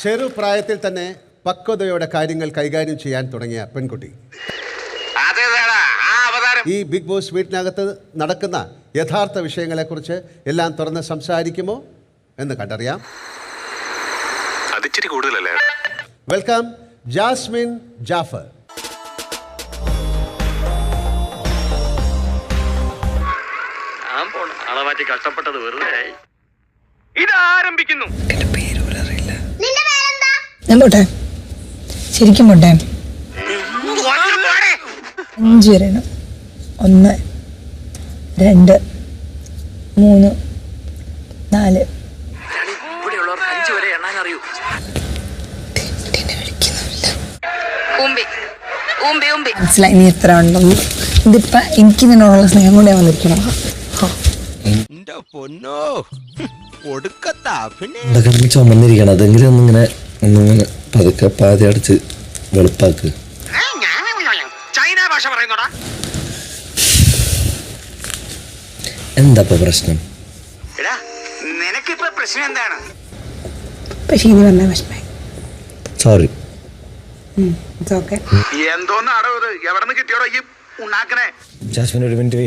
ചെറുപ്രായത്തിൽ തന്നെ പക്വതയോടെ കാര്യങ്ങൾ കൈകാര്യം ചെയ്യാൻ തുടങ്ങിയ പെൺകുട്ടി. ഈ ബിഗ് ബോസ് വീട്ടിനകത്ത് നടക്കുന്ന യഥാർത്ഥ വിഷയങ്ങളെക്കുറിച്ച് എല്ലാം തുറന്ന് സംസാരിക്കുമോ എന്ന് കണ്ടറിയാം. Welcome Jasmine Jafar. കഷ്ടപ്പെട്ടത് വെറുതെ ഇത് ആരംഭിക്കുന്നു. ഞാൻ പോട്ടെ, ശരിക്കും പോട്ടെ. 5 വരെയാണ്. 1 2 3 4. ഇവിടെയുള്ളവർക്ക് 5 വരെ എണ്ണാൻ അറിയൂ. മനസ്സിലായി നീ എത്ര ഉണ്ടെന്ന്. ഇതിപ്പോ എനിക്ക് നിന്നോടുള്ള സ്നേഹം കൊണ്ട് ഞാൻ വന്നിരിക്കണം. ചുമന്നിരിക്കണം. അതെങ്കിലും ഒന്നിങ്ങനെ പതുക്കെ പാതി അടച്ച് വെളുപ്പാക്ക്. എന്താ പ്രശ്നം? സോറി. ജാസ്മിൻ ഒരു മിനിറ്റ്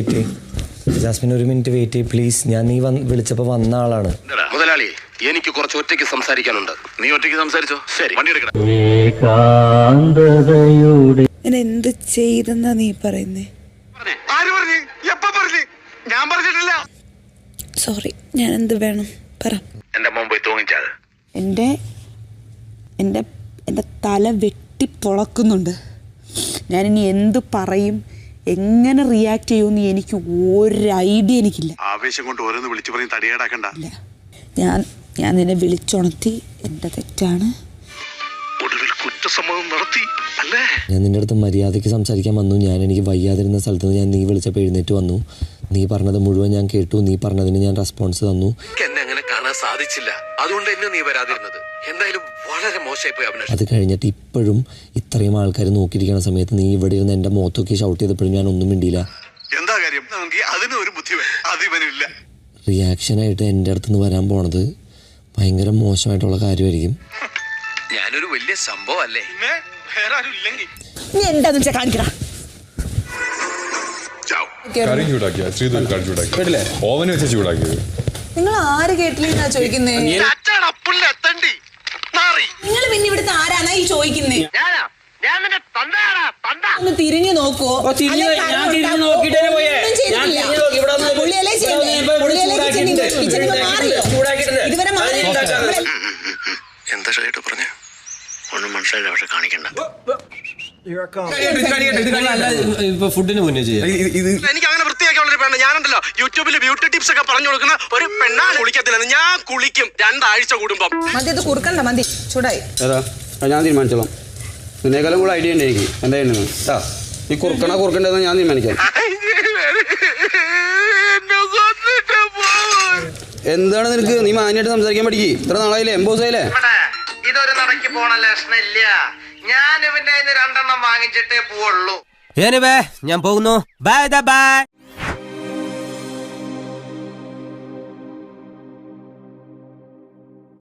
വെയിറ്റ് ചെയ്യ് പ്ലീസ്. ഞാൻ നീ വിളിച്ചപ്പോ വന്ന ആളാണ്. മുതലാളി, എനിക്ക് കുറച്ച് ഒറ്റയ്ക്ക് സംസാരിക്കാനുണ്ട്. നീ ഒറ്റയ്ക്ക് സംസാരിച്ചോ. ശരി, വണ്ടി എടുക്കണം. എന്ത് ചെയ്തെന്നാ നീ പറയുന്നേ? സോറി, ഞാൻ എന്ത് വേണം പറ. എന്റെ മോൻ പോയി തൂങ്ങിച്ചത്. എൻ്റെ തല വെട്ടിപ്പൊളക്കുന്നുണ്ട്. ഞാനിനി എന്ത് പറയും, എങ്ങനെ റിയാക്ട് ചെയ്യുമെന്ന് എനിക്ക് ഒരു ഐഡിയ എനിക്കില്ല. ആവേശം കൊണ്ട് ഓരോന്ന് വിളിച്ചു പറയും തടിയേടാക്കണ്ട. ഞാൻ നിന്നെ വിളിച്ചുണർത്തി, എൻ്റെ തെറ്റാണ്. ഒടുവിൽ കുറ്റസമ്മതം നടത്തി അല്ലേ? ഞാൻ നിന്റെ അടുത്ത് മര്യാദയ്ക്ക് സംസാരിക്കാൻ വന്നു. എനിക്ക് വയ്യാതിരുന്ന സ്ഥലത്ത് നിന്ന് ഞാൻ നീ വിളിച്ചപ്പോൾ എഴുന്നേറ്റ് വന്നു. നീ പറഞ്ഞത് മുഴുവൻ ഞാൻ കേട്ടു. നീ പറഞ്ഞതിന് ഞാൻ റെസ്പോൺസ് തന്നു. എന്നെ അങ്ങനെ കാണാൻ സാധിച്ചില്ല, അതുകൊണ്ട് എന്നെ നീ വരാതിരുന്നത് എന്തായാലും വളരെ മോശമായി പോയി അഭിലാഷ്. അത് കഴിഞ്ഞിട്ട് ഇപ്പോഴും ഇത്രയും ആൾക്കാർ നോക്കിയിരിക്കുന്ന സമയത്ത് നീ ഇവിടെ ഇരുന്ന് എൻ്റെ മുഖത്തൊക്കെ ഷൗട്ട് ചെയ്തപ്പോഴും ഞാൻ ഒന്നും മിണ്ടിയില്ല. എന്താ കാര്യം? അതിന് ഒരു ബുദ്ധി അതിവനില്ല. റിയാക്ഷനായിട്ട് എൻ്റെ അടുത്തുനിന്ന് വരാൻ പോണത് ഭയങ്കര മോശമായിട്ടുള്ള കാര്യമായിരിക്കും. ഞാനൊരു വലിയ സംഭവം അല്ലേ? നീ എന്താന്ന് വെച്ചാൽ കാണിക്കടാ. ഓവന് വെച്ച് ചൂടാക്കിയത് നിങ്ങൾ ആര് കേട്ടില്ലെന്നാ ചോദിക്കുന്നേ? നിങ്ങൾ പിന്നെ ഇവിടുത്തെ ആരാന്നാ ഈ ചോദിക്കുന്നേ? ഒന്ന് തിരിഞ്ഞു നോക്കോ? എന്താ ഷൈട്ട് പറഞ്ഞ ഒന്നും മനസ്സിലായില്ല, പക്ഷെ കാണിക്കണ്ട. ഫുഡിന് മുന്നേ ചെയ്യാം. എനിക്ക് അങ്ങനെ വൃത്തിയാക്കിയുള്ളൊരു പെണ്ണ് ഞാനുണ്ടല്ലോ. യൂട്യൂബിൽ ബ്യൂട്ടി ടിപ്സ് ഒക്കെ പറഞ്ഞു കൊടുക്കുന്ന ഒരു പെണ്ണാണ്. കുളിക്കത്തില്ലെന്ന്. ഞാൻ കുളിക്കും 2 ആഴ്ച കൂടുമ്പം. മതി, ഇത് കുറുക്കണ്ട, മതി, ചൂടായി. ഞാൻ തീരുമാനിച്ചോളാം. നിന്നേക്കാളും കൂടെ ഐഡിയ ഉണ്ട് എനിക്ക്. എന്തായിരുന്നു ഈ കുറുക്കണ്ടെന്ന് ഞാൻ തീരുമാനിക്കാം. എന്താണ് നിനക്ക്? നീ മാന്യമായിട്ട് സംസാരിക്കാൻ പഠിക്ക്. ഇത്ര നാളായില്ലേ, എംബോസായില്ലേ? ഇതൊരു നടക്കി പോണ ലക്ഷണില്ല. ഞാൻ ഇവന്റെ 2 എണ്ണം വാങ്ങിച്ചിട്ടേ പോവുള്ളൂ. ഞാൻ പോകുന്നു. ബൈ.